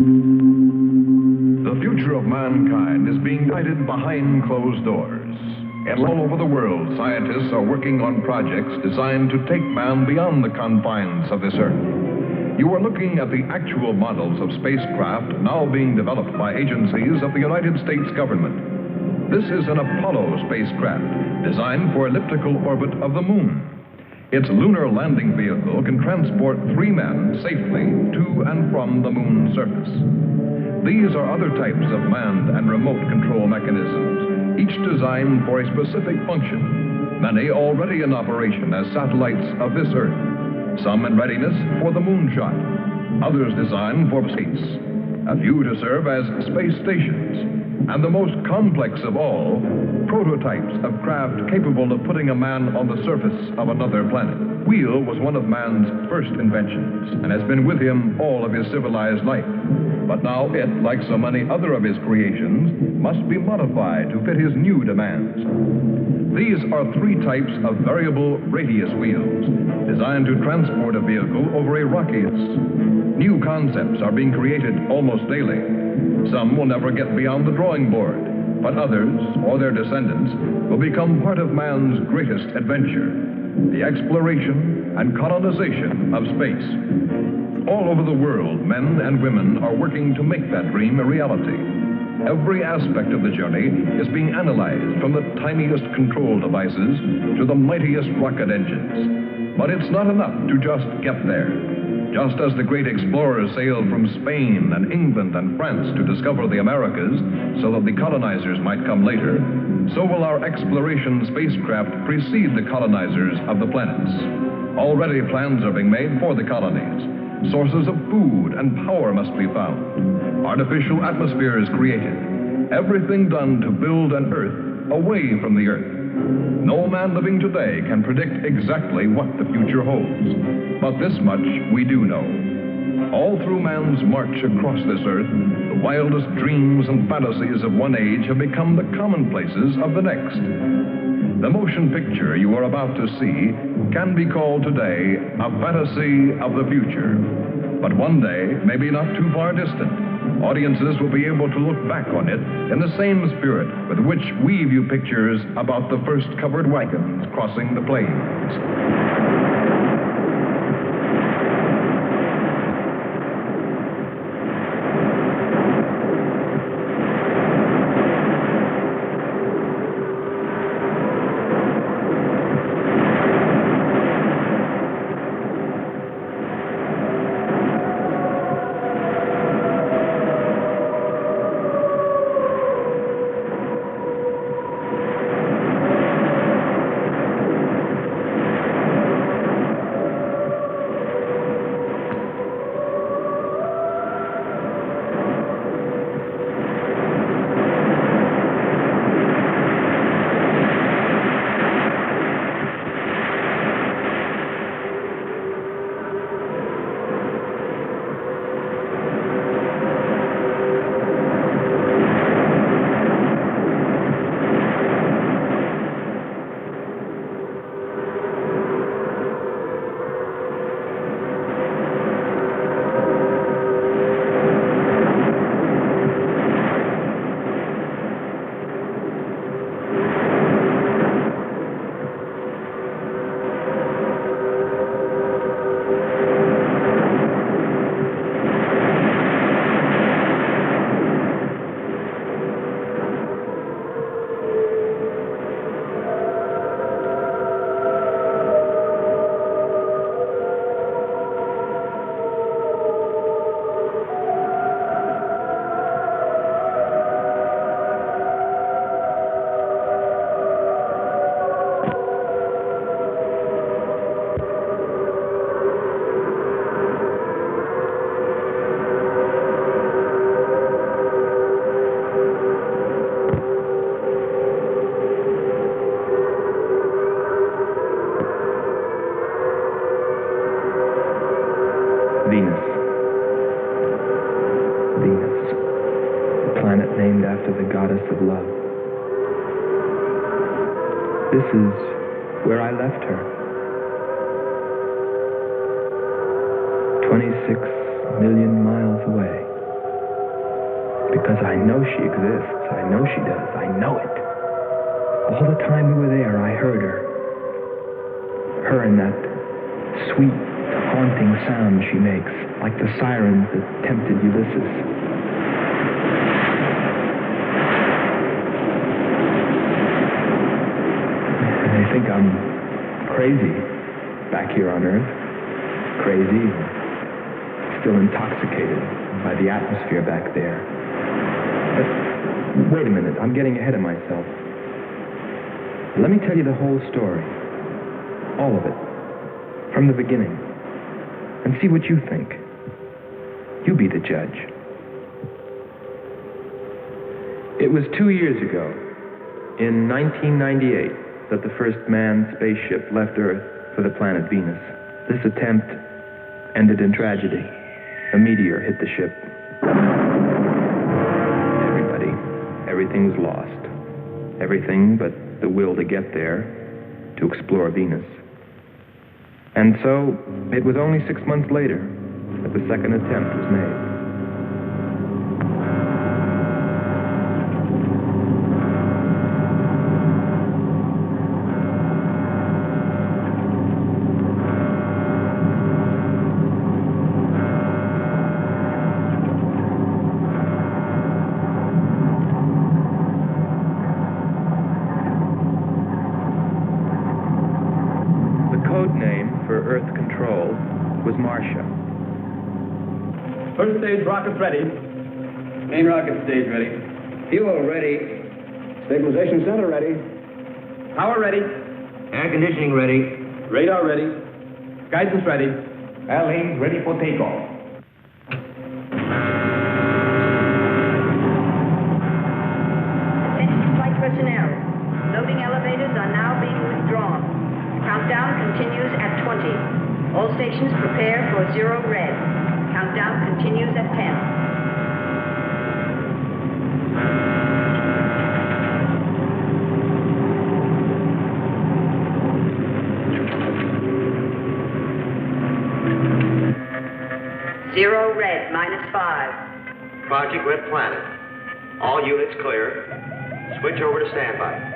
The future of mankind is being guided behind closed doors. And all over the world, scientists are working on projects designed to take man beyond the confines of this Earth. You are looking at the actual models of spacecraft now being developed by agencies of the United States government. This is an Apollo spacecraft designed for elliptical orbit of the moon. Its lunar landing vehicle can transport 3 men safely to and from the moon's surface. These are other types of manned and remote control mechanisms, each designed for a specific function, many already in operation as satellites of this Earth, some in readiness for the moonshot, others designed for space, a few to serve as space stations, and the most complex of all, prototypes of craft capable of putting a man on the surface of another planet. Wheel was one of man's first inventions and has been with him all of his civilized life. But now it, like so many other of his creations, must be modified to fit his new demands. These are 3 types of variable radius wheels, designed to transport a vehicle over a rocky. New concepts are being created almost daily. Some will never get beyond the drawing board, but others, or their descendants, will become part of man's greatest adventure, the exploration and colonization of space. All over the world, men and women are working to make that dream a reality. Every aspect of the journey is being analyzed, from the tiniest control devices to the mightiest rocket engines. But it's not enough to just get there. Just as the great explorers sailed from Spain and England and France to discover the Americas so that the colonizers might come later, so will our exploration spacecraft precede the colonizers of the planets. Already plans are being made for the colonies. Sources of food and power must be found. Artificial atmospheres created. Everything done to build an Earth away from the Earth. No man living today can predict exactly what the future holds. But this much we do know. All through man's march across this Earth, the wildest dreams and fantasies of one age have become the commonplaces of the next. The motion picture you are about to see can be called today a fantasy of the future. But one day, maybe not too far distant, audiences will be able to look back on it in the same spirit with which we view pictures about the first covered wagons crossing the plains. of love. This is where I left her. 26 million miles away. Because I know she exists. I know she does. I know it. All the time we were there, I heard her. Her and that sweet, haunting sound she makes, like the sirens that tempted Ulysses. They think I'm crazy back here on Earth. Crazy, still intoxicated by the atmosphere back there. But wait a minute, I'm getting ahead of myself. Let me tell you the whole story. All of it. From the beginning. And see what you think. You be the judge. It was 2 years ago, in 1998, that the first manned spaceship left Earth for the planet Venus. This attempt ended in tragedy. A meteor hit the ship. Everything was lost. Everything but the will to get there, to explore Venus. And so, it was only 6 months later that the second attempt was made. First stage rockets ready. Main rocket stage ready. Fuel ready. Stabilization center ready. Power ready. Air conditioning ready. Radar ready. Guidance ready. Airlane ready for takeoff. Attention flight personnel. Loading elevators are now being withdrawn. Countdown continues at 20. All stations prepare for 0 red. Countdown continues at 10. Zero red, -5. Project Red Planet. All units clear. Switch over to standby.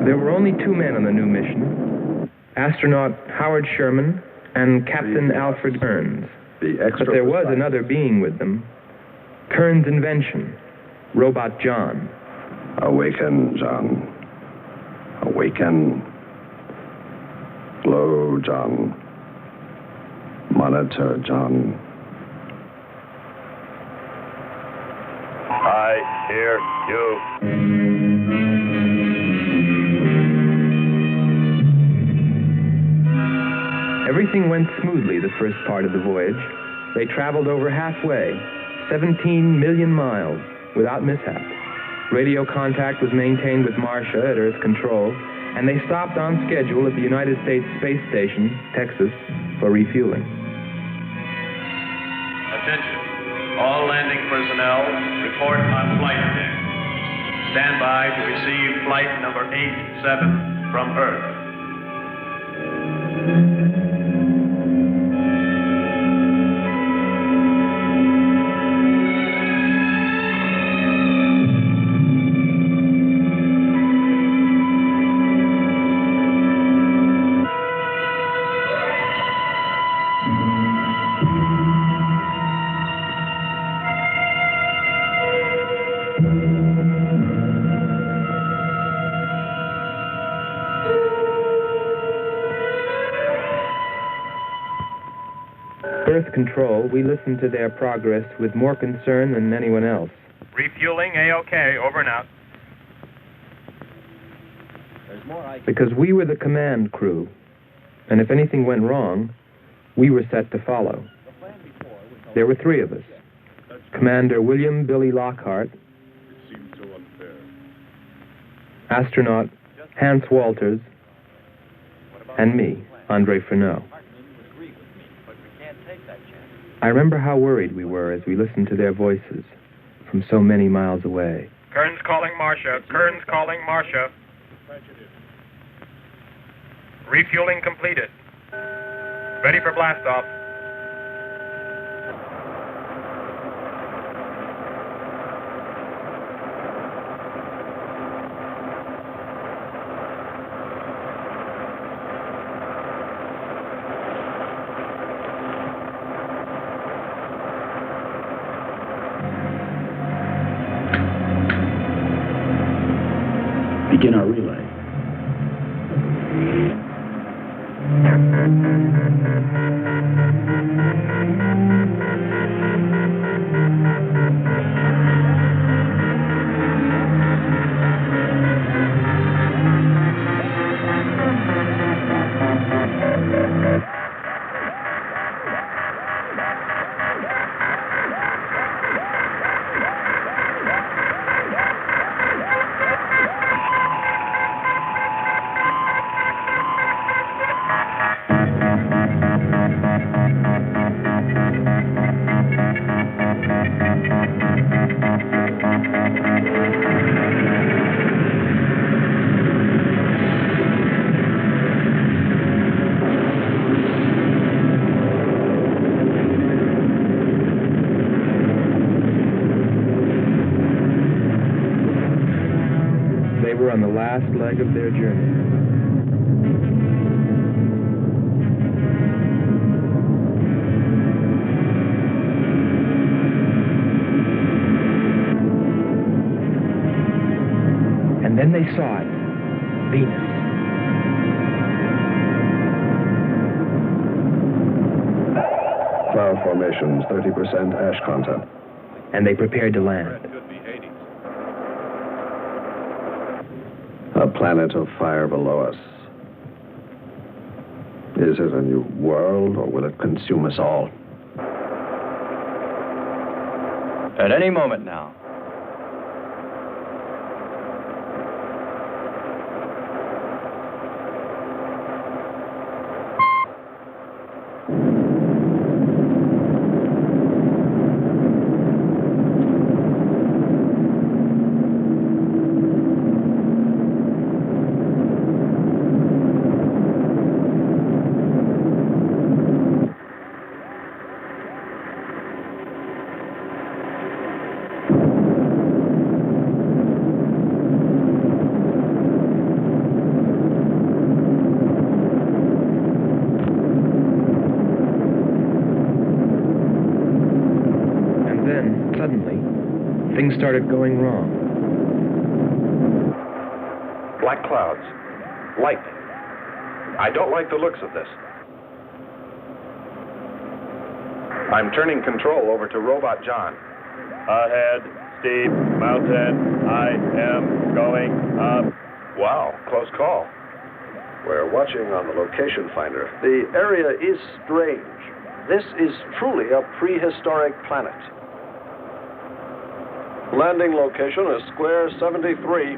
There were only 2 men on the new mission, astronaut Howard Sherman and Captain Alfred Kearns. But there was another being with them, Kearns' invention, Robot John. Awaken, John. Awaken. Glow, John. Monitor, John. I hear you. Everything went smoothly the first part of the voyage. They traveled over halfway, 17 million miles, without mishap. Radio contact was maintained with Marcia at Earth Control, and they stopped on schedule at the United States Space Station, Texas, for refueling. Attention. All landing personnel, report on flight deck. Stand by to receive flight number 87 from Earth. Earth control, we listened to their progress with more concern than anyone else. Refueling A-OK, over and out. Because we were the command crew, and if anything went wrong, we were set to follow. There were 3 of us. Commander William Billy Lockhart, astronaut Hans Walters, and me, Andre Freneau. I remember how worried we were as we listened to their voices from so many miles away. Kern's calling Marcia. Kern's calling Marcia. Refueling completed. Ready for blast-off. Begin our relay. On the last leg of their journey. And then they saw it, Venus. Cloud formations, 30% ash content. And they prepared to land. A planet of fire below us. Is it a new world, or will it consume us all? At any moment now. Things started going wrong. Black clouds. Lightning. I don't like the looks of this. I'm turning control over to Robot John. Ahead, steep mountain. I am going up. Wow, close call. We're watching on the location finder. The area is strange. This is truly a prehistoric planet. Landing location is square 73.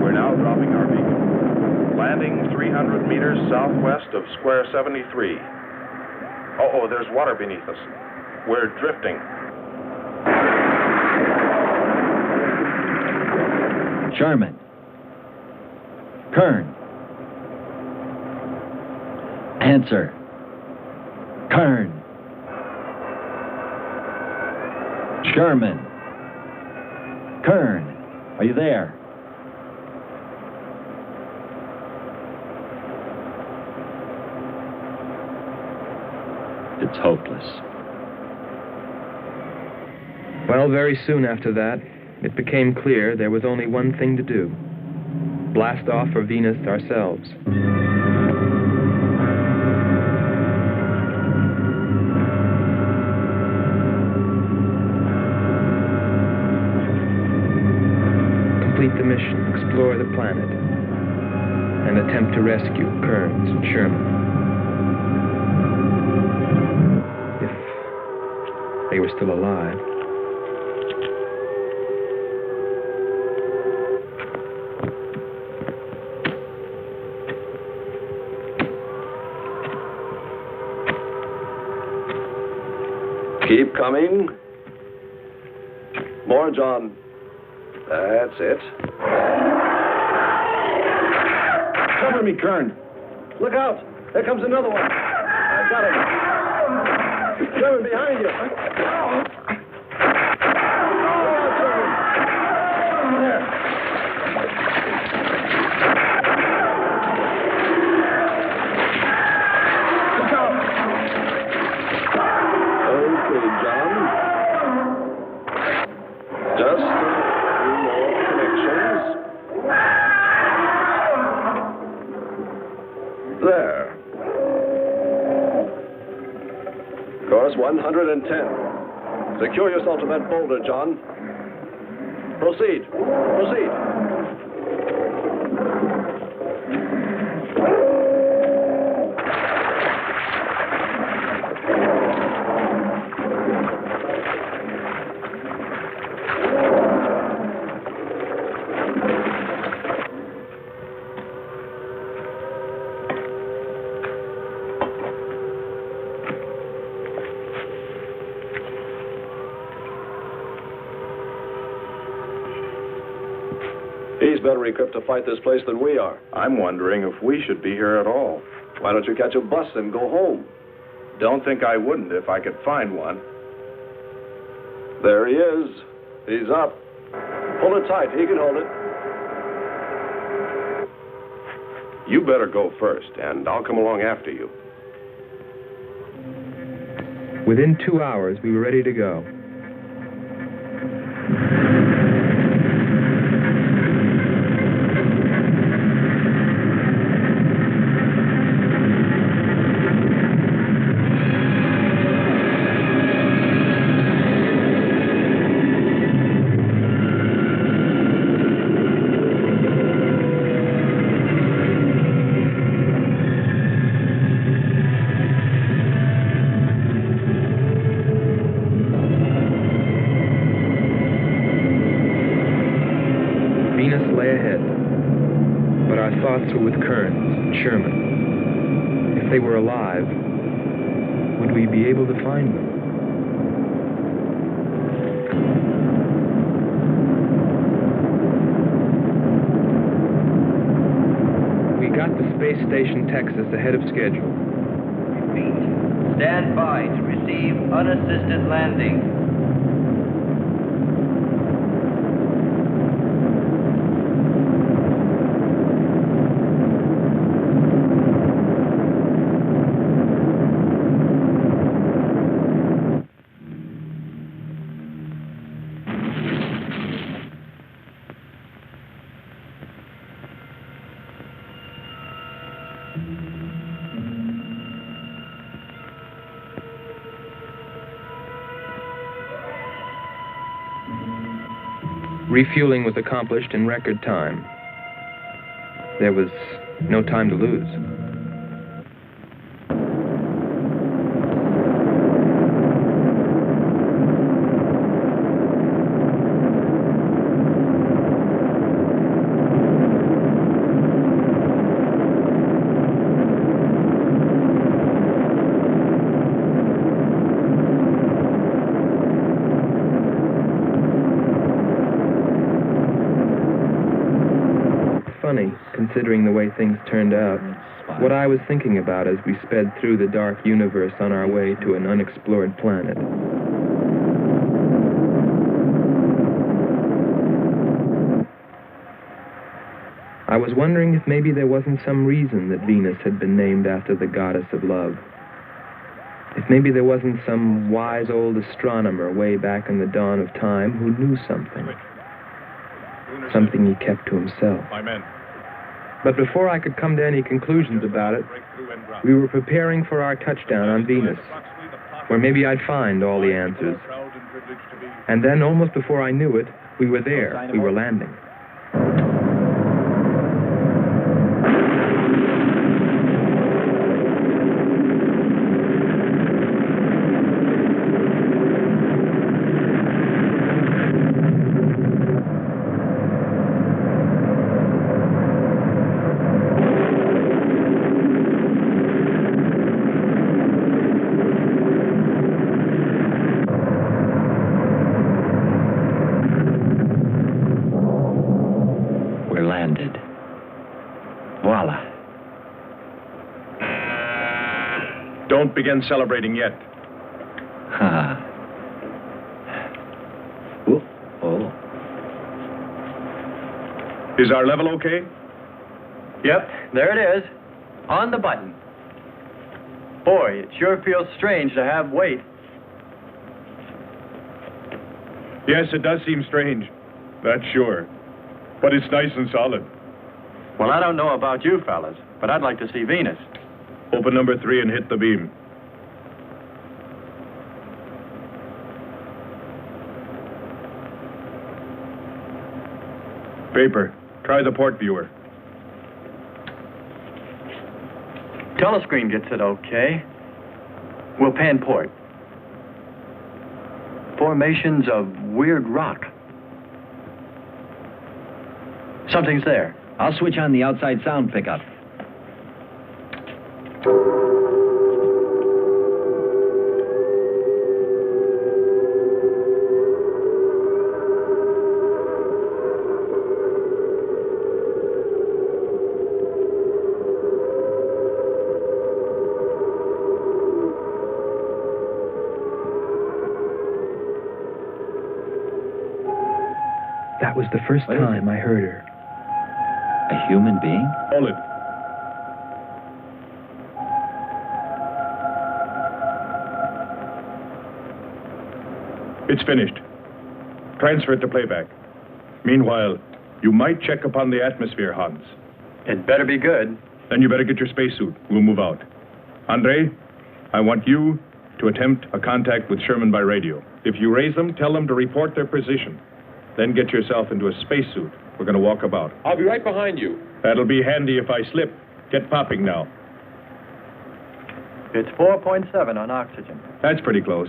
We're now dropping our beacon. Landing 300 meters southwest of square 73. Oh, there's water beneath us. We're drifting. Sherman. Kern. Answer. Kern. Sherman. Kern, are you there? It's hopeless. Well, very soon after that, it became clear there was only one thing to do. Blast off for Venus ourselves. explore the planet and attempt to rescue Kearns and Sherman. If they were still alive. Keep coming. More, John. That's it. Cover me, Kern. Look out. There comes another one. I got him. Sherman, behind you. There. Okay, John. Just a few more connections. There. Course 110. Secure yourself to that boulder, John. Proceed. Proceed. He's better equipped to fight this place than we are. I'm wondering if we should be here at all. Why don't you catch a bus and go home? Don't think I wouldn't if I could find one. There he is. He's up. Pull it tight. He can hold it. You better go first, and I'll come along after you. Within 2 hours, we were ready to go. With Kearns and Sherman. If they were alive, would we be able to find them? We got to Space Station Texas ahead of schedule. Repeat. Stand by to receive unassisted landing. Refueling was accomplished in record time. There was no time to lose. Considering the way things turned out, what I was thinking about as we sped through the dark universe on our way to an unexplored planet. I was wondering if maybe there wasn't some reason that Venus had been named after the goddess of love. If maybe there wasn't some wise old astronomer way back in the dawn of time who knew something. Something he kept to himself. But before I could come to any conclusions about it, we were preparing for our touchdown on Venus, where maybe I'd find all the answers. And then, almost before I knew it, we were there. We were landing. Don't begin celebrating yet. Ha. Oh. Is our level okay? Yep, there it is. On the button. Boy, it sure feels strange to have weight. Yes, it does seem strange. That's sure. But it's nice and solid. Well, I don't know about you fellas, but I'd like to see Venus. Open number 3 and hit the beam. Paper, try the port viewer. Telescreen gets it okay. We'll pan port. Formations of weird rock. Something's there. I'll switch on the outside sound pickup. That was the first time I heard her. A human being? Hold it. It's finished. Transfer it to playback. Meanwhile, you might check upon the atmosphere, Hans. It better be good. Then you better get your spacesuit. We'll move out. Andre, I want you to attempt a contact with Sherman by radio. If you raise them, tell them to report their position. Then get yourself into a spacesuit. We're going to walk about. I'll be right behind you. That'll be handy if I slip. Get popping now. It's 4.7 on oxygen. That's pretty close.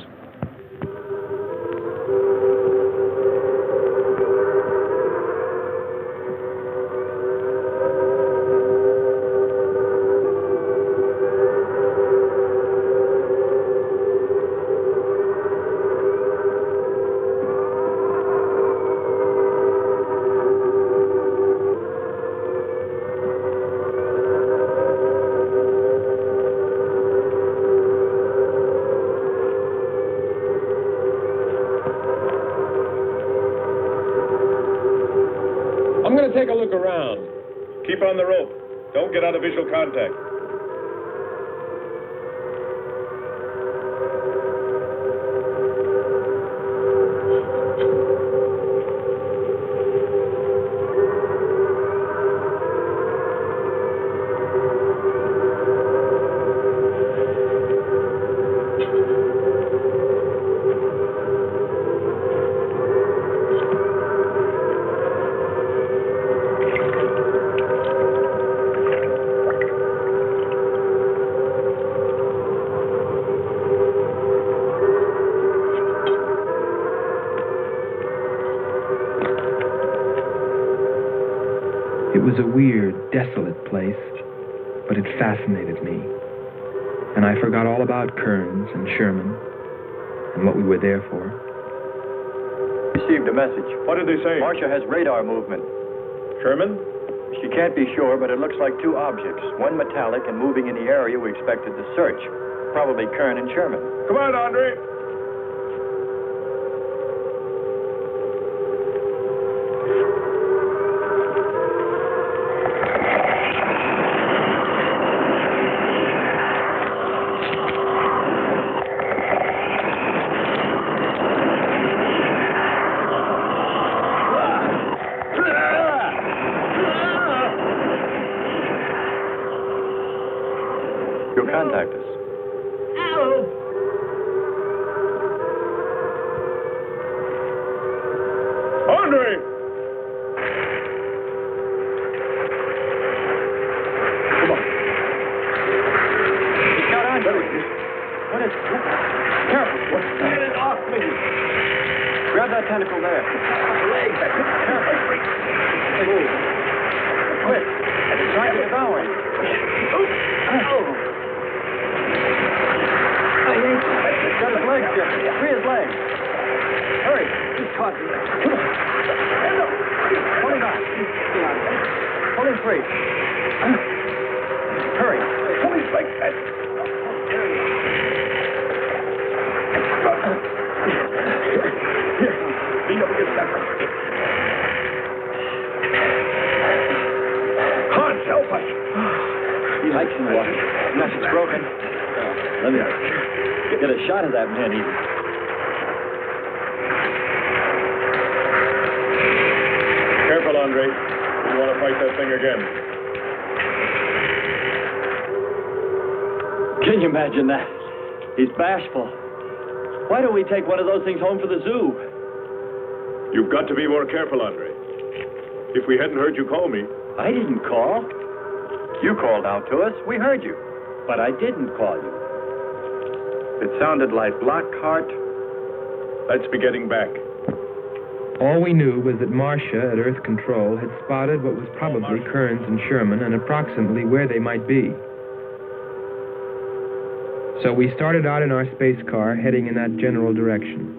I'm going to take a look around. Keep on the rope. Don't get out of visual contact. It was a weird, desolate place, but it fascinated me. And I forgot all about Kearns and Sherman and what we were there for. Received a message. What did they say? Marcia has radar movement. Sherman? She can't be sure, but it looks like two objects. One metallic and moving in the area we expected to search. Probably Kern and Sherman. Come on, Andre. You'll contact us. Andre! Come on. He's got on. What is... Careful. Get it off me. Grab that tentacle there. Leg. Careful. Move. Quick. It's trying to devour him. He's got his legs, Jeffrey. Free his legs. Hurry. He's caught. Come on. Pull him out. Pull him free. Hurry. Pull his legs. It's broken. Let me get a shot of that man. Careful, Andre. You want to fight that thing again. Can you imagine that? He's bashful. Why don't we take one of those things home for the zoo? You've got to be more careful, Andre. If we hadn't heard you call me... I didn't call. You called out to us. We heard you. But I didn't call you. It sounded like Lockhart. Let's be getting back. All we knew was that Marcia at Earth Control had spotted what was probably Kearns and Sherman and approximately where they might be. So we started out in our space car, heading in that general direction,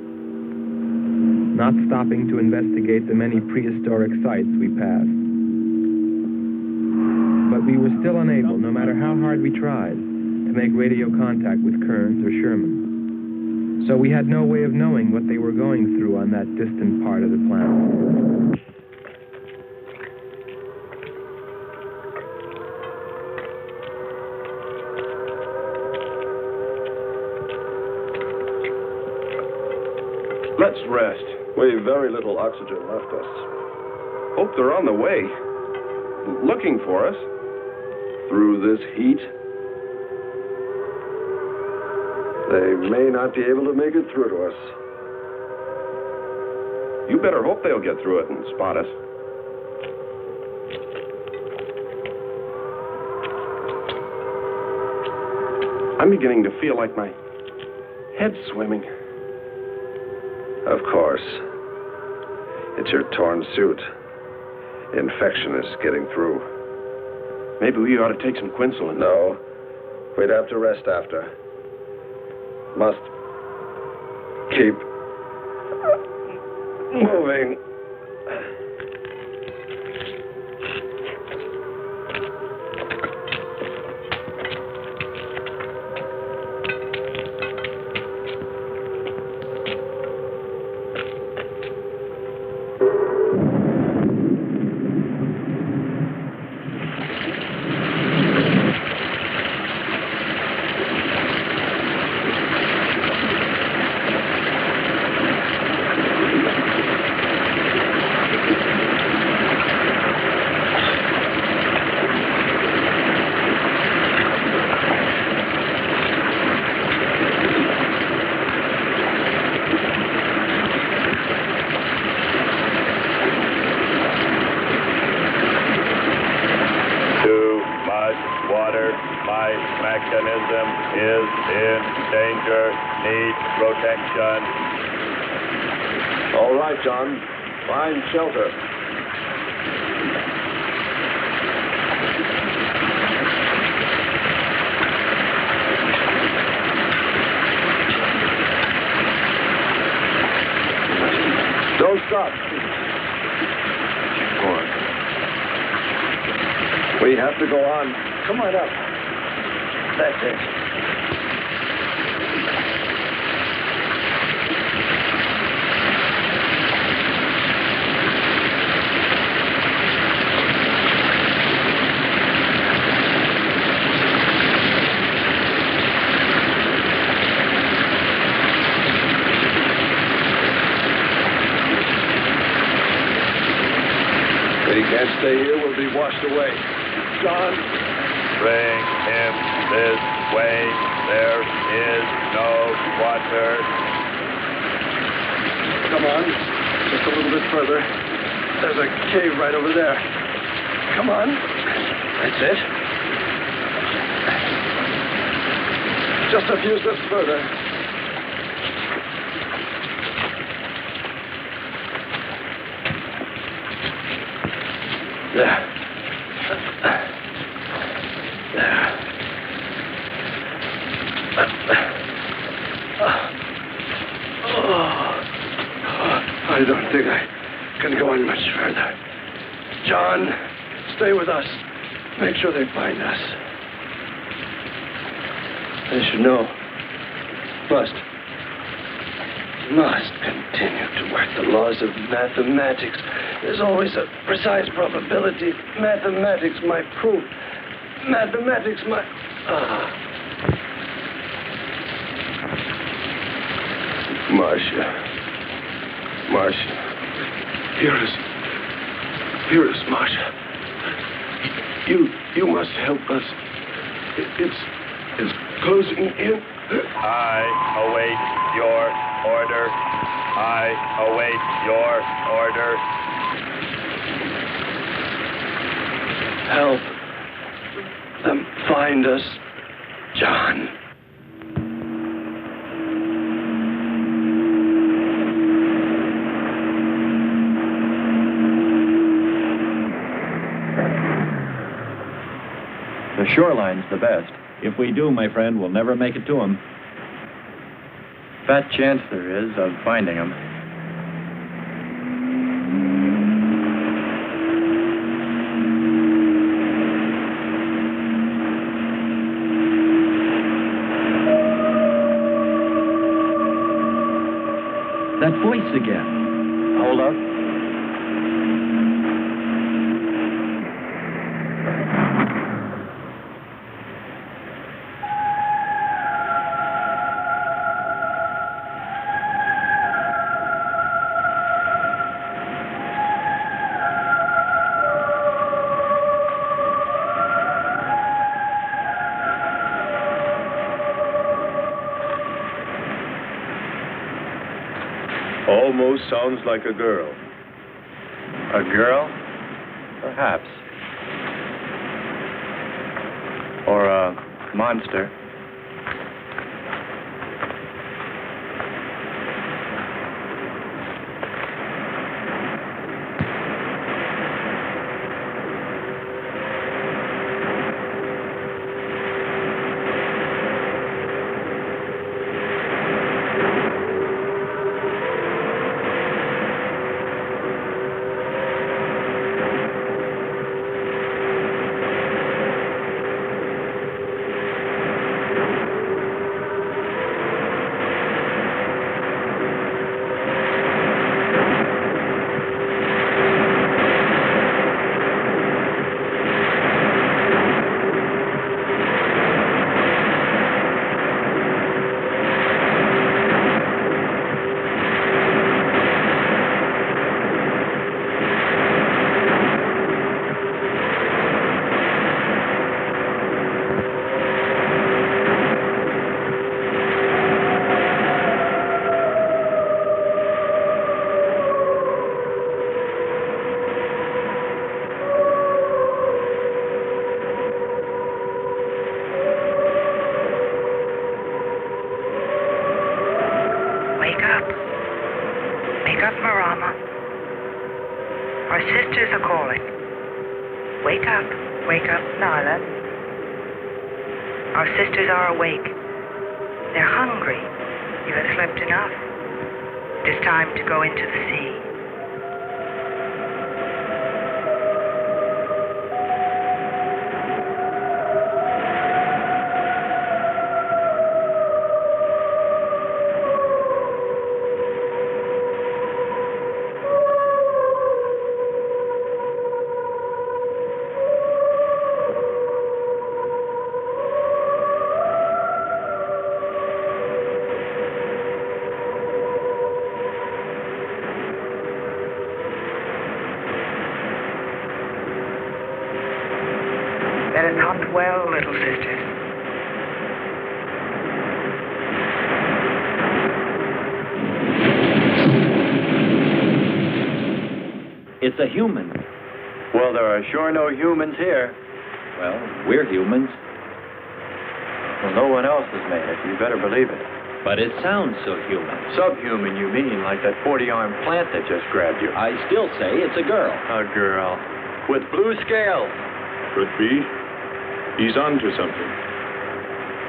not stopping to investigate the many prehistoric sites we passed. But we were still unable, no matter how hard we tried, to make radio contact with Kearns or Sherman. So we had no way of knowing what they were going through on that distant part of the planet. Let's rest. We've very little oxygen left us. Hope they're on the way. Looking for us. Through this heat. They may not be able to make it through to us. You better hope they'll get through it and spot us. I'm beginning to feel like my head's swimming. Of course. It's your torn suit. Infection is getting through. Maybe we ought to take some quinsulin. No. We'd have to rest after. Must keep moving. All right, John. Find shelter. Don't stop. Go on. We have to go on. Come on up. That's it. Can't stay here, we'll be washed away. John. Bring him this way. There is no water. Come on. Just a little bit further. There's a cave right over there. Come on. That's it. Just a few steps further. There. I don't think I can go on much further. John, stay with us. Make sure they find us. They should know. Must continue to work the laws of mathematics. There's always a precise probability. Mathematics, my proof. Mathematics, my... Marcia. Hear us, Marcia. You must help us. It's closing in. I await your order. I await your order. Help them find us, John. The shoreline's the best. If we do, my friend, we'll never make it to him. Fat chance there is of finding him. That voice again. Hold up. Almost sounds like a girl. A girl? Perhaps. Or a monster. Well, little sisters. It's a human. Well, there are sure no humans here. Well, we're humans. Well, no one else has made it. You better believe it. But it sounds so human. Subhuman, you mean, like that 40-armed plant that just grabbed you. I still say it's a girl. A girl. With blue scales. Could be. He's on to something.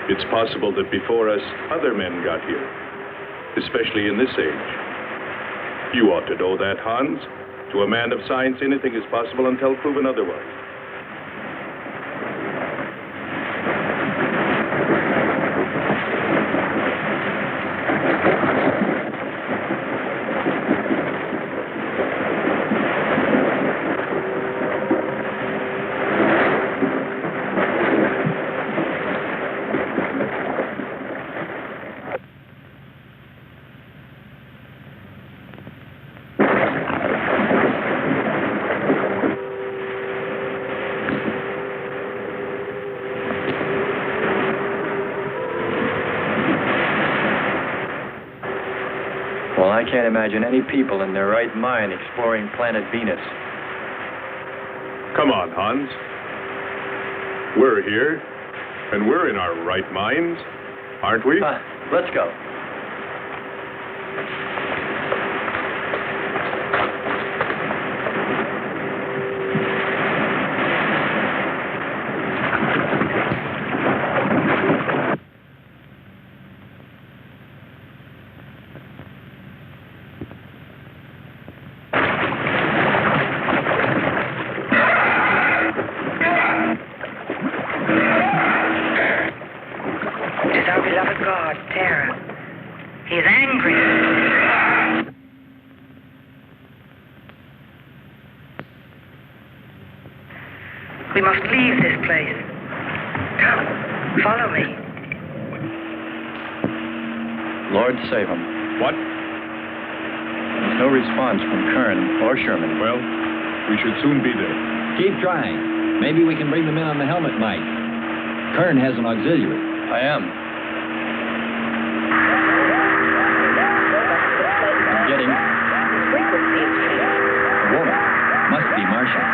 It's possible that before us, other men got here, especially in this age. You ought to know that, Hans. To a man of science, anything is possible until proven otherwise. Well, I can't imagine any people in their right mind exploring planet Venus. Come on, Hans. We're here, and we're in our right minds, aren't we? Let's go. We must leave this place. Come, follow me. Lord save him. What? There's no response from Kern or Sherman. Well, we should soon be there. Keep trying. Maybe we can bring them in on the helmet mic. Kern has an auxiliary. I am. I'm getting... Frequency is changing. A woman. Must be Martian.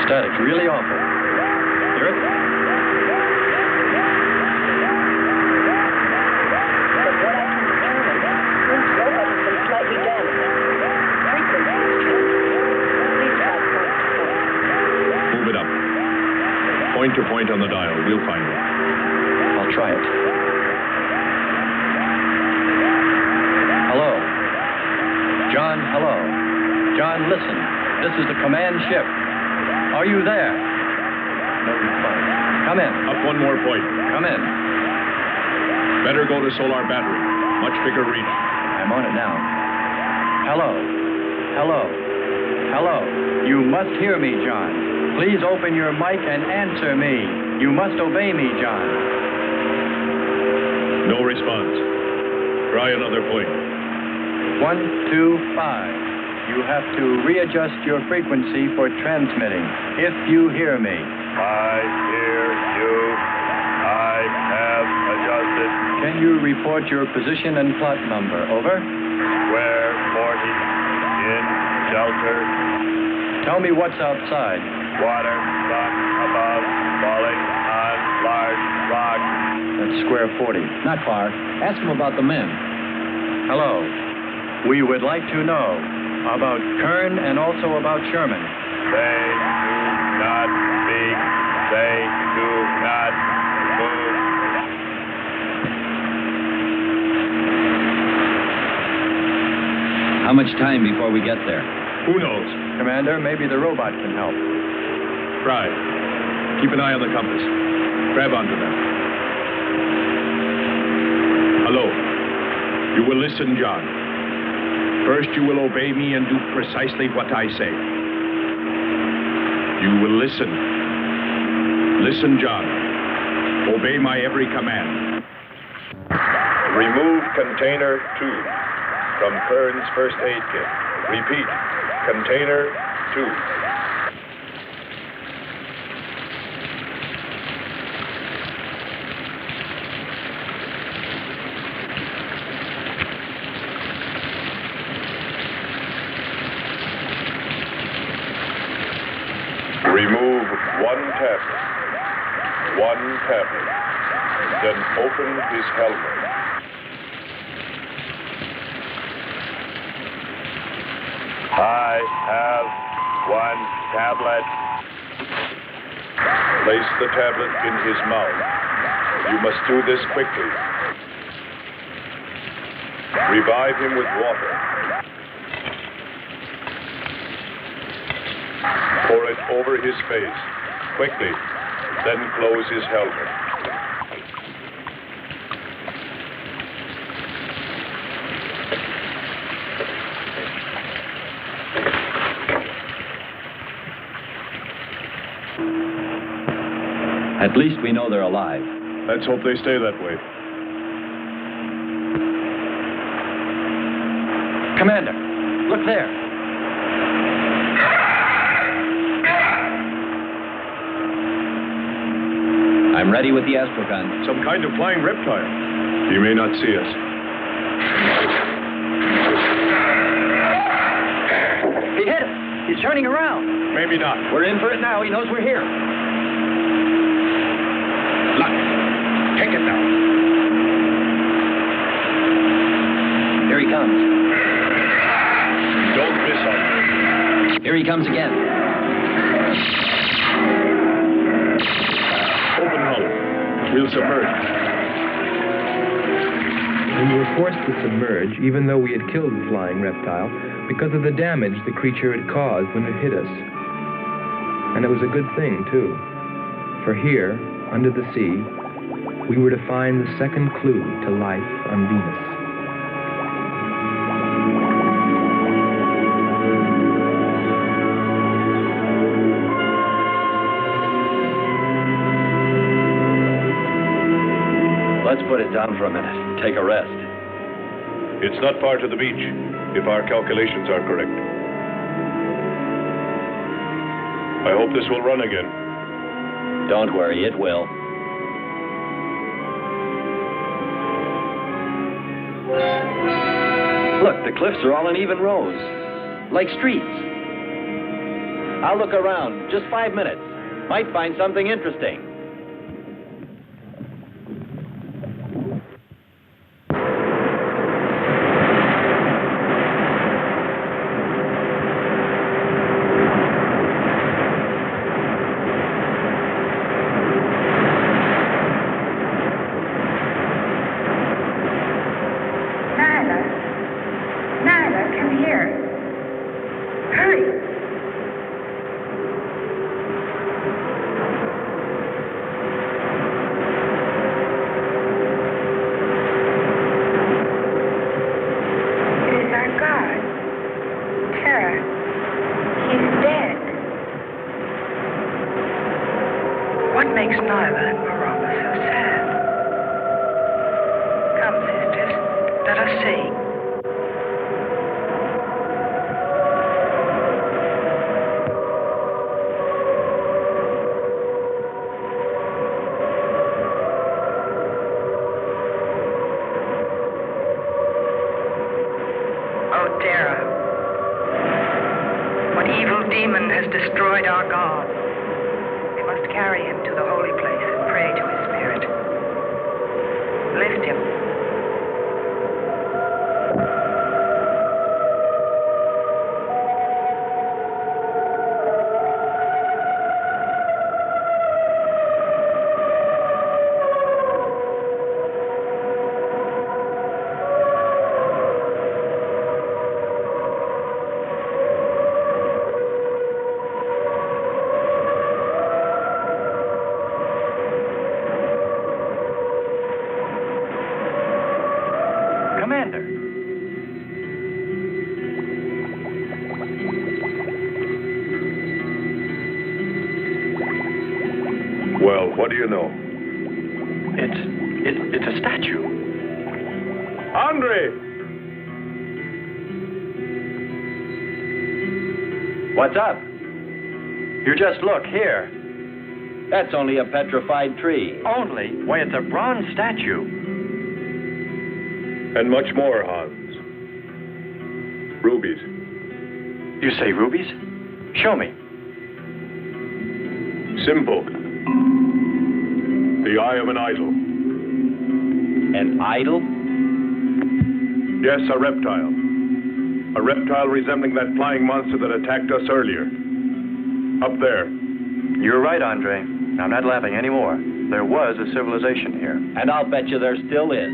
Static, really awful. Hear it? From what I can determine, Prince Robot has been slightly damaged. Frequency is changing. Please try point to point. Move it up. Point to point on the dial. We'll find it. I'll try it. Hello. John, hello. John, listen. This is the command ship. Are you there? No response. Come in. Up one more point. Come in. Better go to solar battery. Much bigger reach. I'm on it now. Hello. Hello. Hello. You must hear me, John. Please open your mic and answer me. You must obey me, John. No response. Try another point. 1, 2, 5. You have to readjust your frequency for transmitting. If you hear me. I hear you. I have adjusted. Can you report your position and plot number? Over. Square 40. In shelter. Tell me what's outside. Water, sun above, falling on large rock. That's square 40. Not far. Ask him about the men. Hello. We would like to know about Kern and also about Sherman. They do not speak. They do not move. How much time before we get there? Who knows? Commander, maybe the robot can help. Try. Keep an eye on the compass. Grab onto them. Hello. You will listen, John. First, you will obey me and do precisely what I say. You will listen. Listen, John. Obey my every command. Remove container 2 from Kern's first aid kit. Repeat. Container 2. Remove one tablet. Then open his helmet. I have one tablet. Place the tablet in his mouth. You must do this quickly. Revive him with water. Pour it over his face. Quickly. Then close his helmet. At least we know they're alive. Let's hope they stay that way. Commander, look there. I'm ready with the astrogun. Some kind of flying reptile. He may not see us. He hit us. He's turning around. Maybe not. We're in for it now. He knows we're here. Look. Take it now. Here he comes. Don't miss him. Here he comes again. Open hull. We'll submerge. We were forced to submerge, even though we had killed the flying reptile, because of the damage the creature had caused when it hit us. And it was a good thing, too. For here, under the sea, we were to find the second clue to life on Venus. Let's put it down for a minute. Take a rest. It's not far to the beach, if our calculations are correct. I hope this will run again. Don't worry, it will. Look, the cliffs are all in even rows, like streets. I'll look around. Just 5 minutes. Might find something interesting. What do you know? It's a statue. Andre! What's up? You just look here. That's only a petrified tree. Only? Why, it's a bronze statue. And much more, Hans. Rubies. You say rubies? Show me. Simple. The eye of an idol. An idol? Yes, a reptile. A reptile resembling that flying monster that attacked us earlier. Up there. You're right, Andre. I'm not laughing anymore. There was a civilization here. And I'll bet you there still is.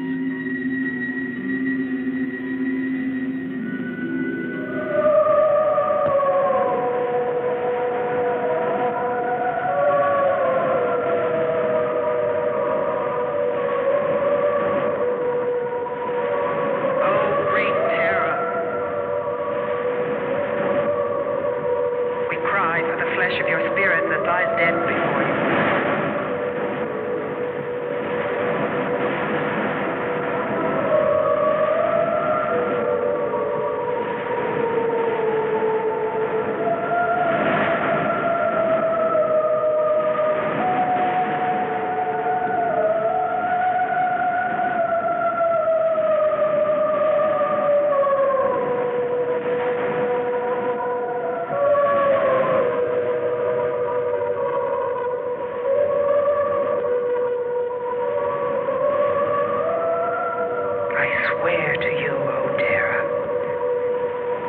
swear to you, O Terra,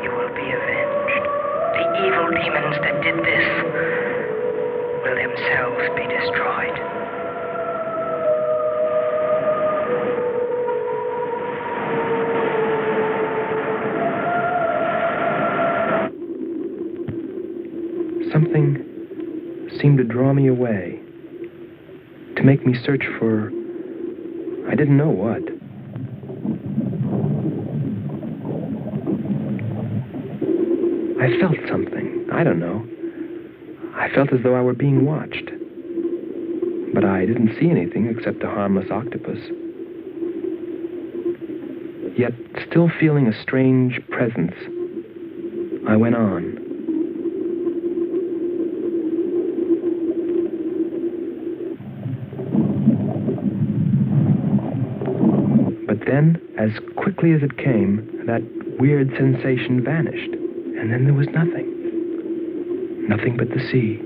you will be avenged. The evil demons that did this will themselves be destroyed. Something seemed to draw me away, to make me search for, I didn't know what. I felt something, I don't know. I felt as though I were being watched. But I didn't see anything except a harmless octopus. Yet, still feeling a strange presence, I went on. But then, as quickly as it came, that weird sensation vanished. And then there was nothing. Nothing but the sea.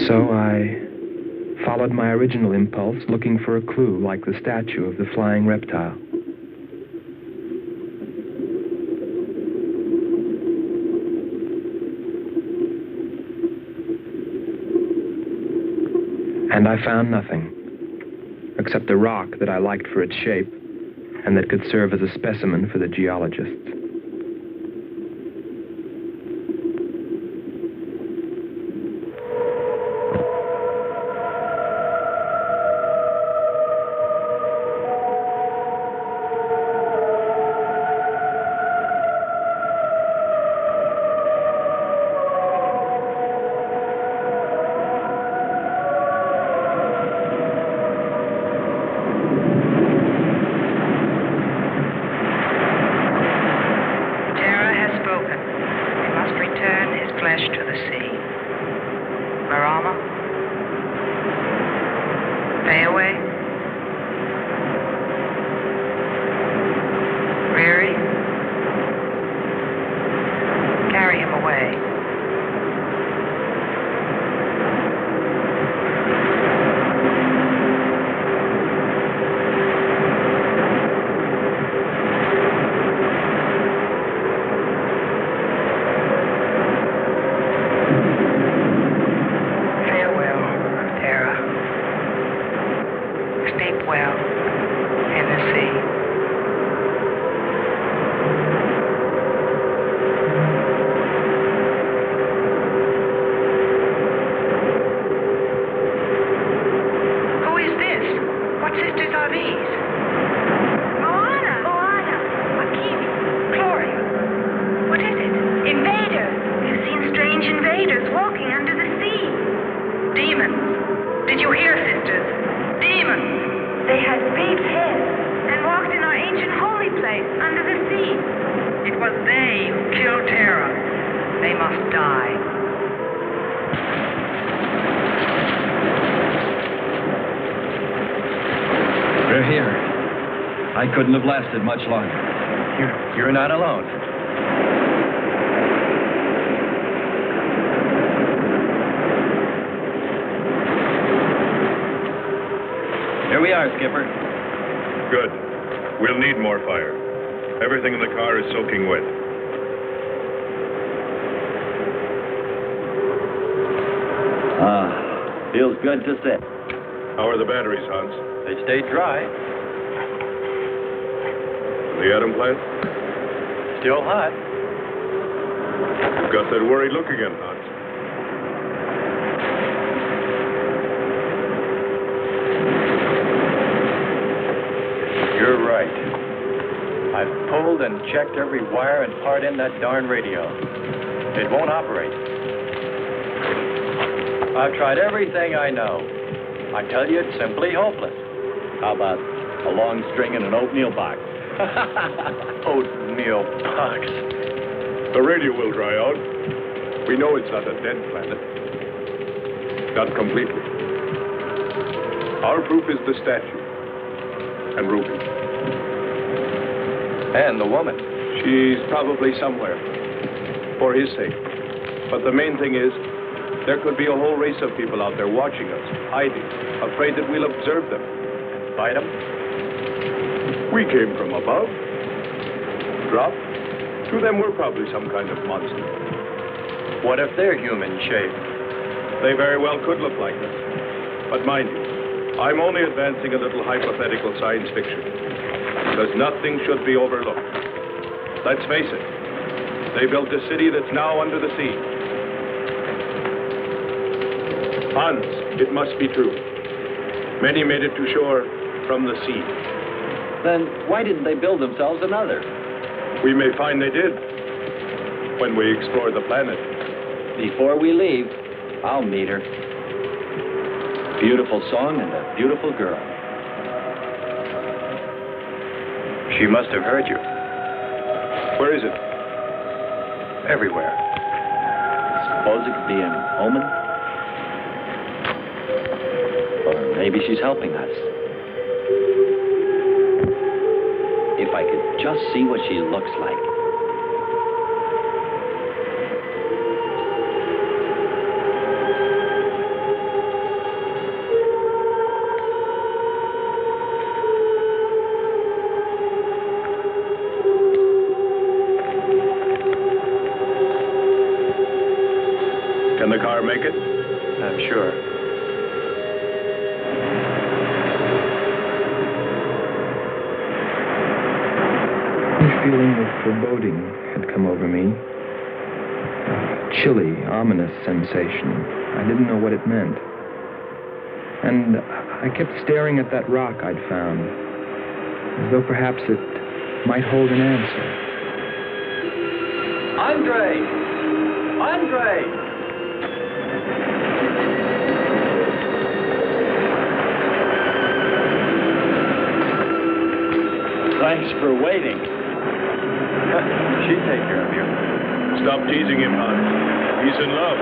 So I followed my original impulse, looking for a clue like the statue of the flying reptile. And I found nothing, except a rock that I liked for its shape and that could serve as a specimen for the geologists. Couldn't have lasted much longer. You're not alone. Here we are, Skipper. Good. We'll need more fire. Everything in the car is soaking wet. Feels good to sit. How are the batteries, Hans? They stayed dry. The atom plant? Still hot. You've got that worried look again, Hans. You're right. I've pulled and checked every wire and part in that darn radio. It won't operate. I've tried everything I know. I tell you, it's simply hopeless. How about a long string and an oatmeal box? Oatmeal box. The radio will dry out. We know it's not a dead planet. Not completely. Our proof is the statue. And Ruby. And the woman. She's probably somewhere. For his sake. But the main thing is, there could be a whole race of people out there watching us, hiding, afraid that we'll observe them. Fight them? We came from above. Dropped. To them, we're probably some kind of monster. What if they're human shape? They very well could look like them. But mind you, I'm only advancing a little hypothetical science fiction. Because nothing should be overlooked. Let's face it. They built a city that's now under the sea. Hans, it must be true. Many made it to shore from the sea. Then why didn't they build themselves another? We may find they did when we explore the planet. Before we leave, I'll meet her. Beautiful song and a beautiful girl. She must have heard you. Where is it? Everywhere. Suppose it could be an omen? Or maybe she's helping us. If I could just see what she looks like. Can the car make it? I'm sure. A feeling of foreboding had come over me. A chilly, ominous sensation. I didn't know what it meant. And I kept staring at that rock I'd found, as though perhaps it might hold an answer. Andre! Andre! Thanks for waiting. She'd take care of you. Stop teasing him, Hans. He's in love.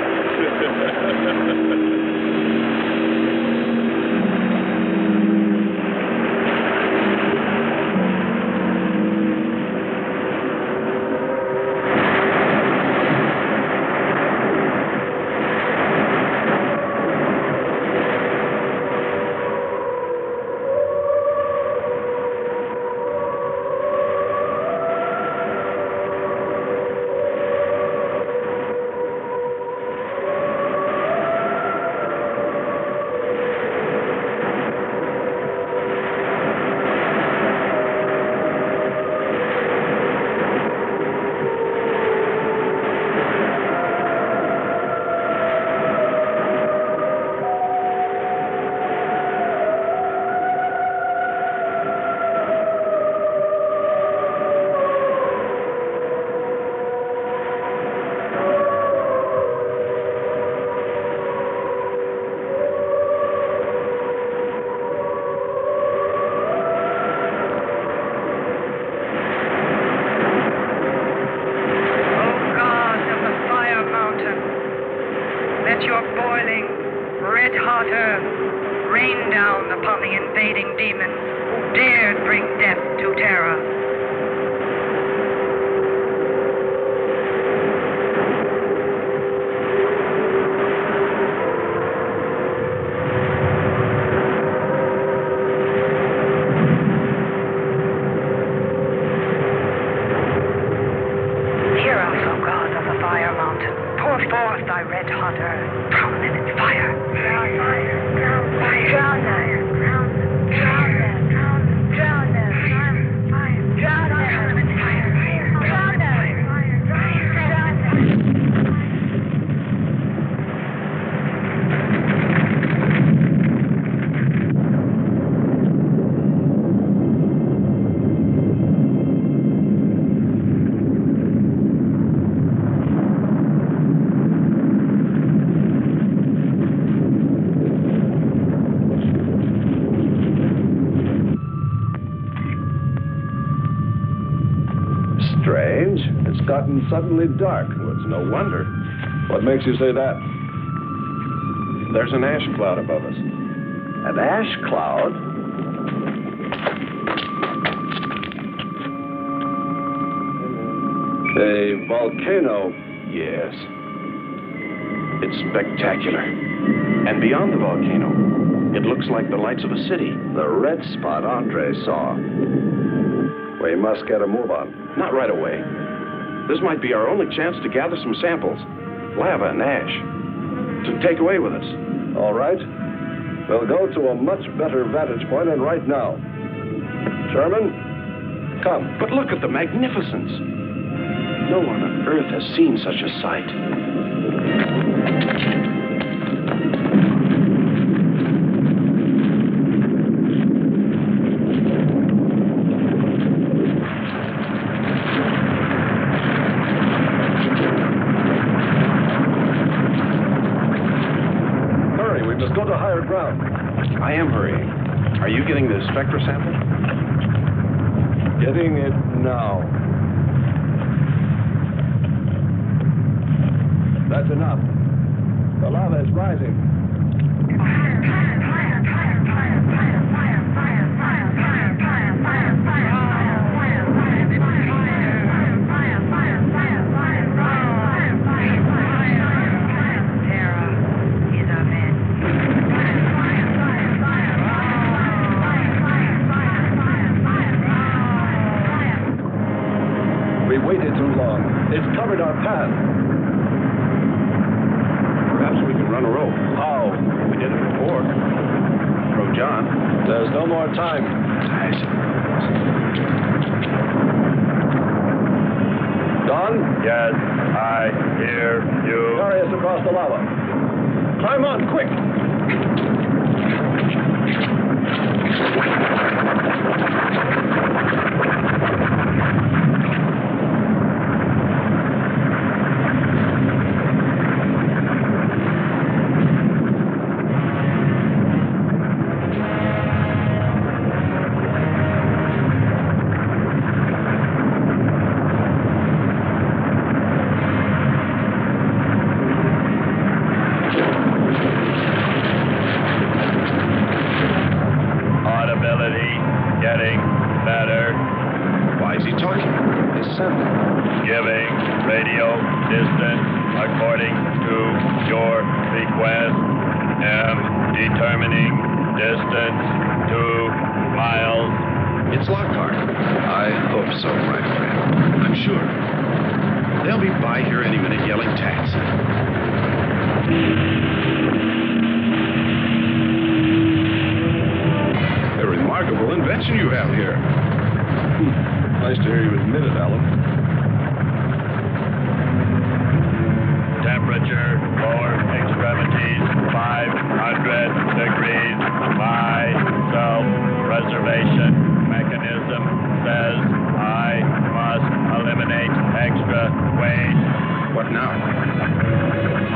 Strange. It's gotten suddenly dark. Well, it's no wonder. What makes you say that? There's an ash cloud above us. An ash cloud? A volcano, yes. It's spectacular. And beyond the volcano, it looks like the lights of a city. The red spot Andre saw. We must get a move on. Not right away. This might be our only chance to gather some samples. Lava and ash. To take away with us. All right. We'll go to a much better vantage point, and right now. Sherman, come. But look at the magnificence. No one on Earth has seen such a sight. Hurry, we must go to higher ground. I am hurrying. Are you getting the spectra sample? Getting it now. That's enough. The lava is rising. We waited too long. It's covered our path. Perhaps we can run a rope. How? We did it before. Throw John. There's no more time. Don? Yes, I hear you. Carry us across the lava. Climb on, quick!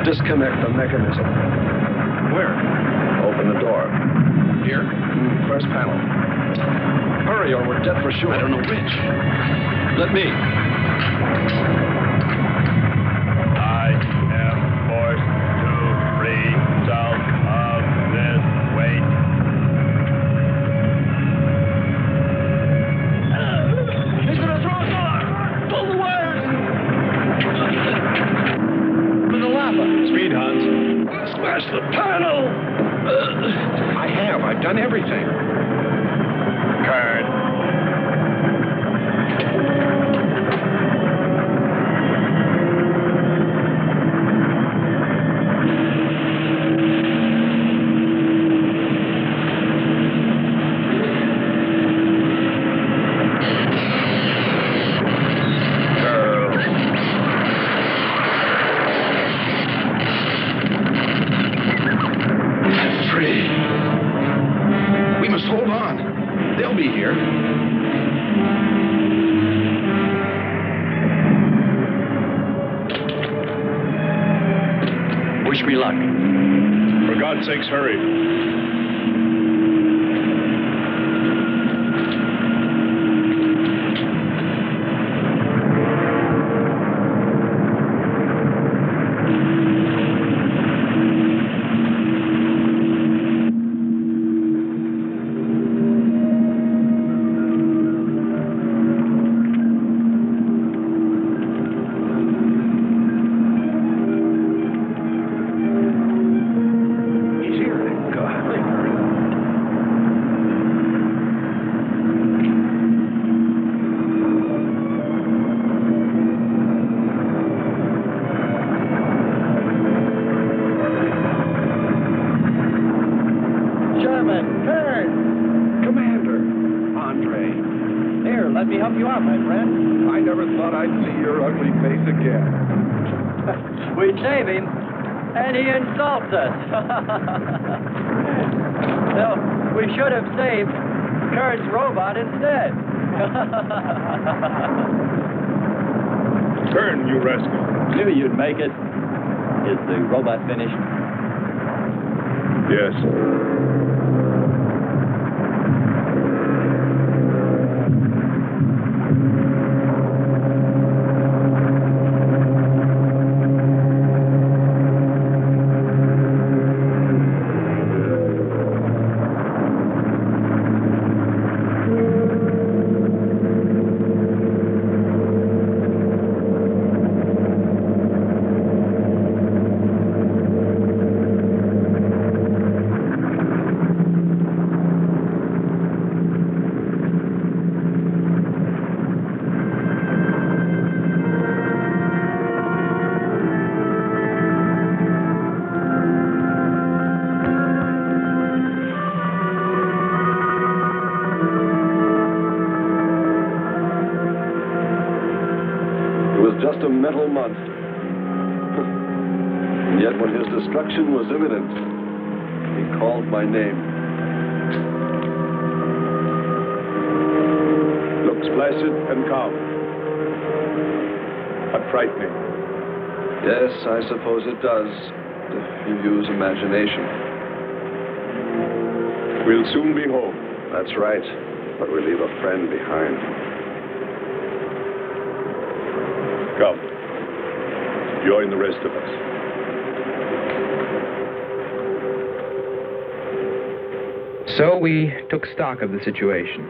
Disconnect the mechanism. Where? Open the door. Here? First panel. Hurry or we're dead for sure. I don't know which. Let me. I am forced to free myself of this weight. He's gonna throw us off! Pull the wires! For the lava. Speed, Hans. Smash the panel! I've done everything. Kern. Sakes, hurry. God. Let me help you out, my friend. I never thought I'd see your ugly face again. We save him, and he insults us. No, we should have saved Kern's robot instead. Kern, you rascal. Knew you'd make it. Is the robot finished? Yes. Just a mental month. And yet when his destruction was imminent, he called my name. Looks placid and calm. But frightening. Yes, I suppose it does, if you use imagination. We'll soon be home. That's right, but we leave a friend behind. Come. Join the rest of us. So we took stock of the situation.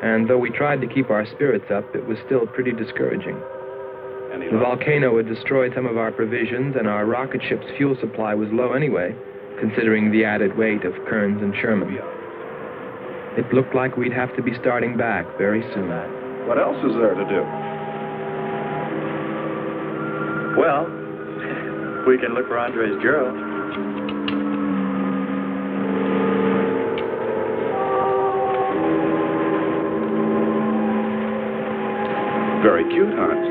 And though we tried to keep our spirits up, it was still pretty discouraging. The volcano had destroyed some of our provisions, and our rocket ship's fuel supply was low anyway, considering the added weight of Kearns and Sherman. It looked like we'd have to be starting back very soon. What else is there to do? Well, we can look for Andre's girl. Very cute, Hans.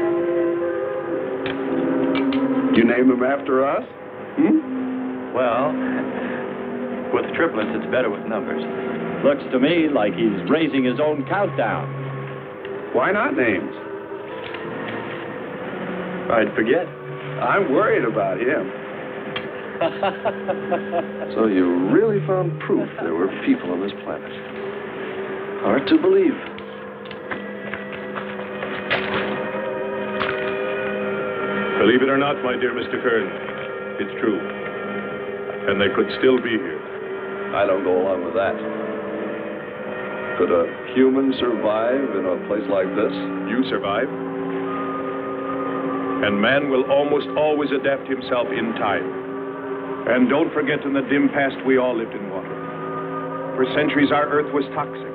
You name him after us? Well, with triplets, it's better with numbers. Looks to me like he's raising his own countdown. Why not names? I'd forget. I'm worried about him. So you really found proof there were people on this planet. Hard to believe. Believe it or not, my dear Mr. Kern, it's true. And they could still be here. I don't go along with that. Could a human survive in a place like this? You survive. And man will almost always adapt himself in time. And don't forget, in the dim past, we all lived in water. For centuries, our Earth was toxic.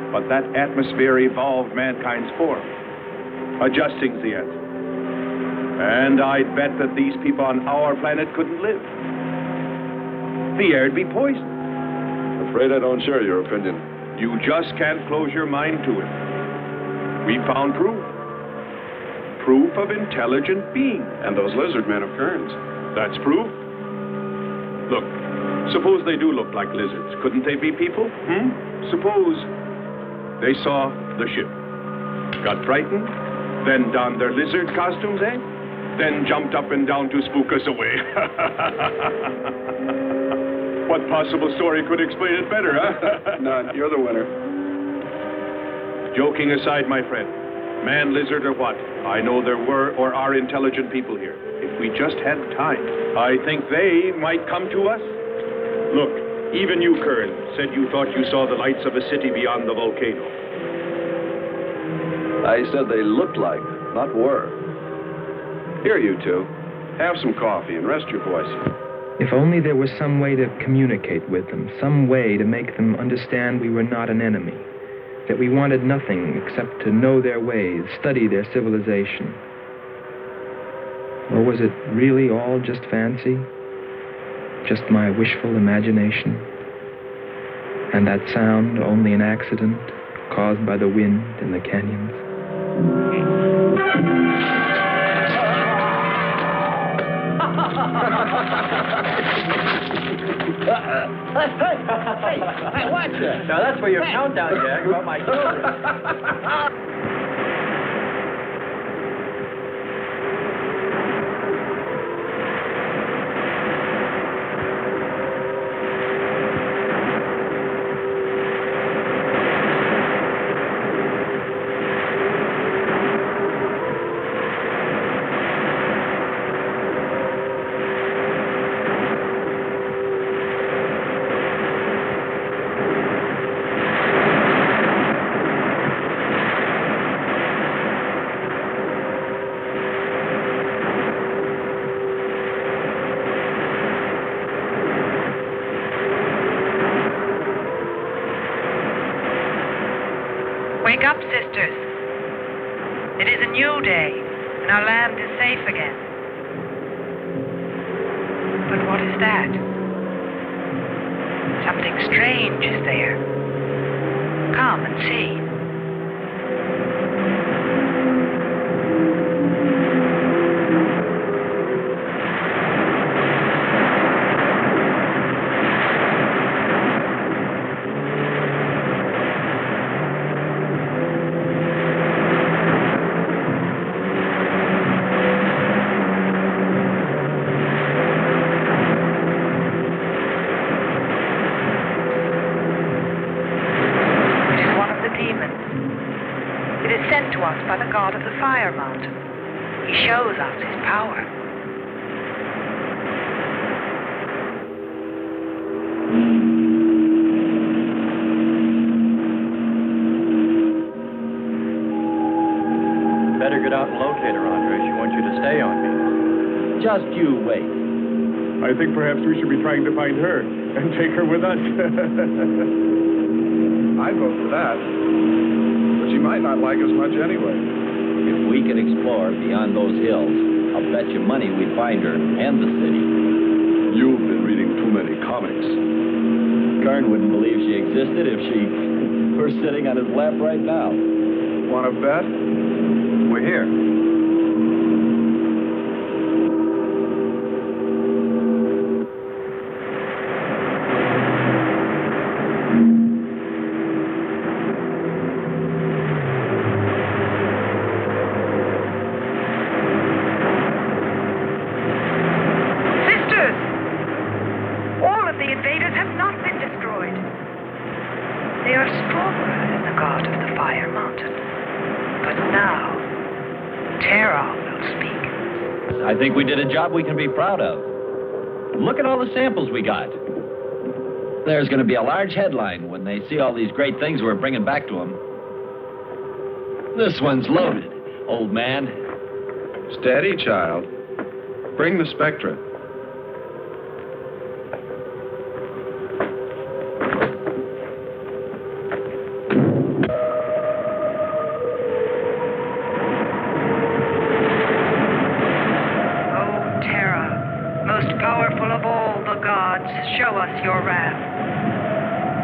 But that atmosphere evolved mankind's form, adjusting the Earth. And I'd bet that these people on our planet couldn't live. The air'd be poisoned. Afraid I don't share your opinion. You just can't close your mind to it. We found proof. Proof of intelligent being. And those lizard men of Kearns. That's proof. Look, suppose they do look like lizards. Couldn't they be people? Suppose they saw the ship, got frightened, then donned their lizard costumes, then jumped up and down to spook us away. What possible story could explain it better, huh? None. You're the winner. Joking aside, my friend, man, lizard, or what, I know there were or are intelligent people here. If we just had time, I think they might come to us. Look, even you, Kern, said you thought you saw the lights of a city beyond the volcano. I said they looked like, not were. Here, you two. Have some coffee and rest your voice. If only there was some way to communicate with them, some way to make them understand we were not an enemy, that we wanted nothing except to know their ways, study their civilization. Or was it really all just fancy? Just my wishful imagination? And that sound only an accident, caused by the wind in the canyons. Hey, watch it. Now that's for your countdown, Jack, about my children. Wake up, sisters. It is a new day, and our land is safe again. But what is that? Something strange is there. Come and see. By the god of the fire mountain. He shows us his power. Better get out and locate her, Andre. She wants you to stay on me. Just you wait. I think perhaps we should be trying to find her and take her with us. I'd vote for that. But she might not like us much anyway. If we can explore beyond those hills, I'll bet you money we'd find her and the city. You've been reading too many comics. Kern wouldn't believe she existed if she were sitting on his lap right now. Want to bet? We're here. I think we did a job we can be proud of. Look at all the samples we got. There's going to be a large headline when they see all these great things we're bringing back to them. This one's loaded, old man. Steady, child. Bring the spectra. Show us your wrath.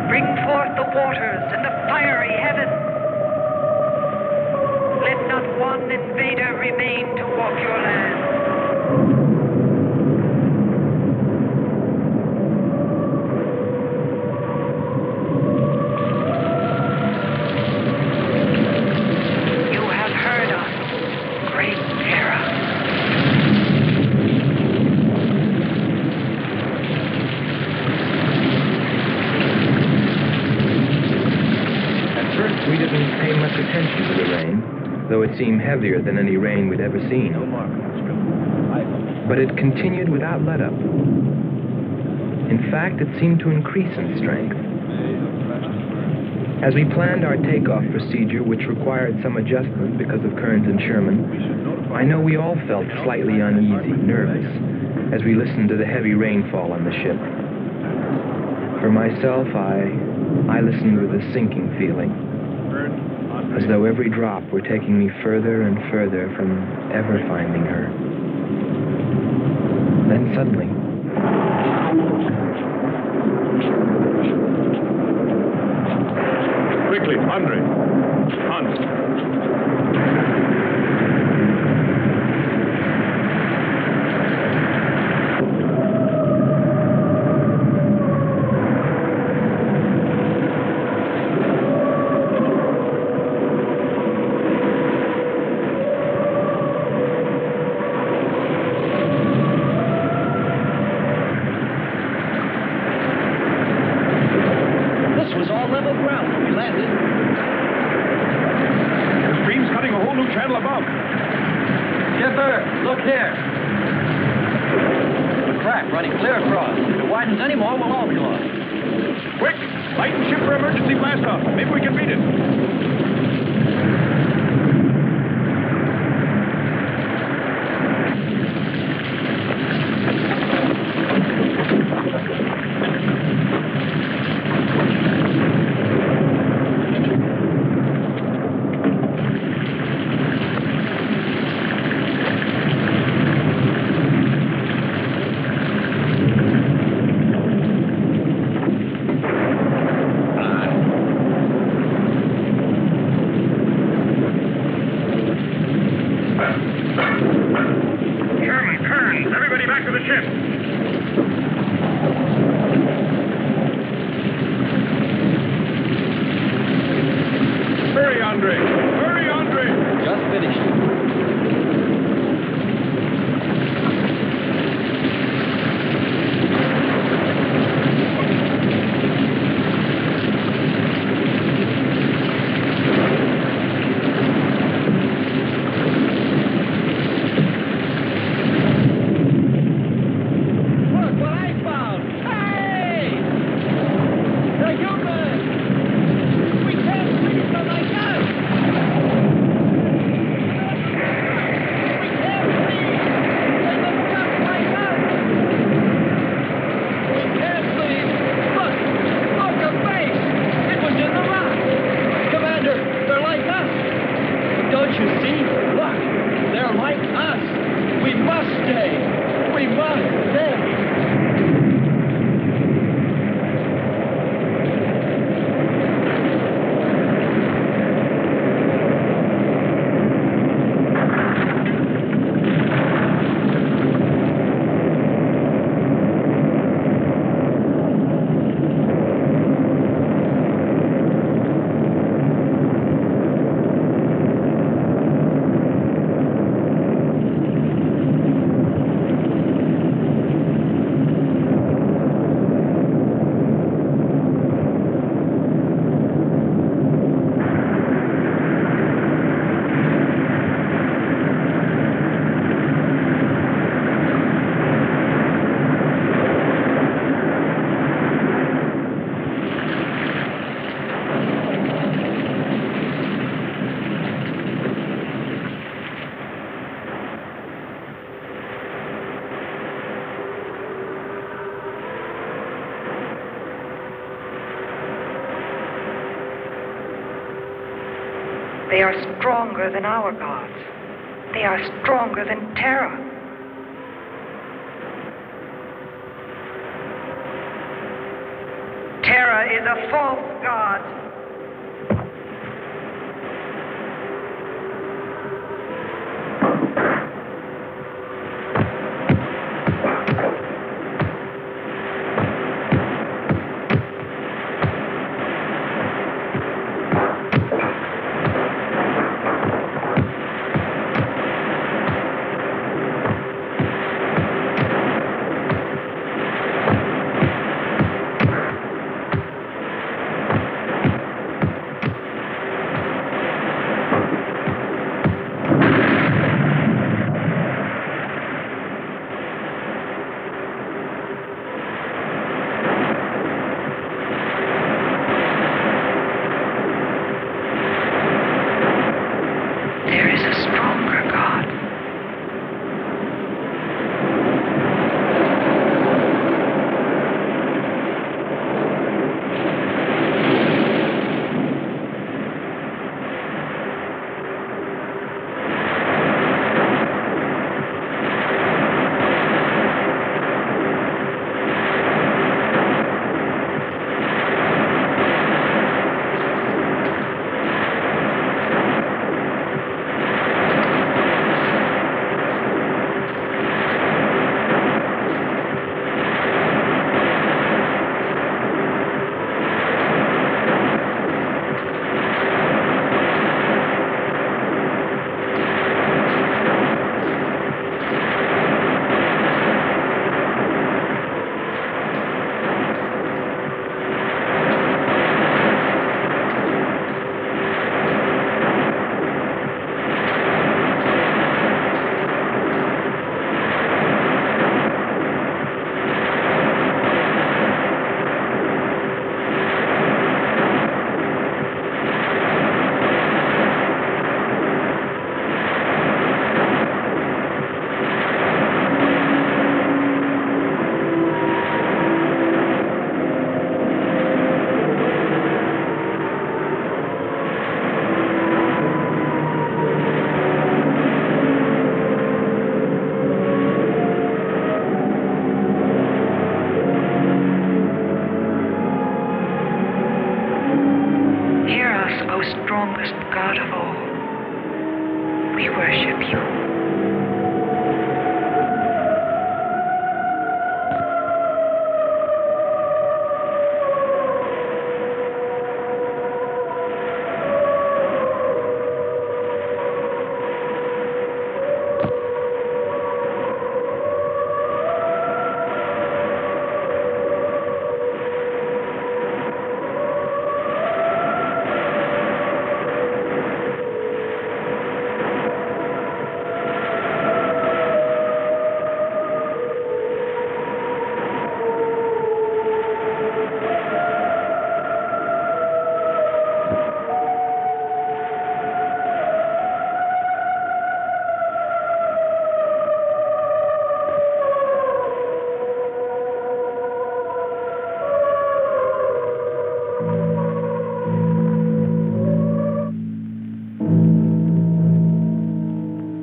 Bring forth the waters and the fiery heaven. Let not one invader remain to walk your land. You have heard us, great Terra. We didn't pay much attention to the rain, though it seemed heavier than any rain we'd ever seen. But it continued without let-up. In fact, it seemed to increase in strength. As we planned our takeoff procedure, which required some adjustment because of Kearns and Sherman, I know we all felt slightly uneasy, nervous, as we listened to the heavy rainfall on the ship. For myself, I listened with a sinking feeling, as though every drop were taking me further and further from ever finding her. Then suddenly, Quickly, Andre. Hans. They are stronger than our gods. They are stronger than Terra. Terra is a false god. strongest God of all. We worship you.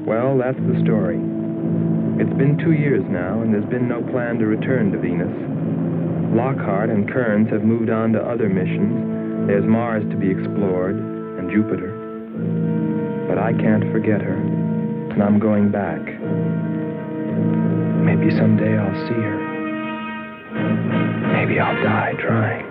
Well, that's the story. It's been 2 years now, and there's been no plan to return to Venus. Lockhart and Kearns have moved on to other missions. There's Mars to be explored, and Jupiter. But I can't forget her, and I'm going back. Maybe someday I'll see her. Maybe I'll die trying.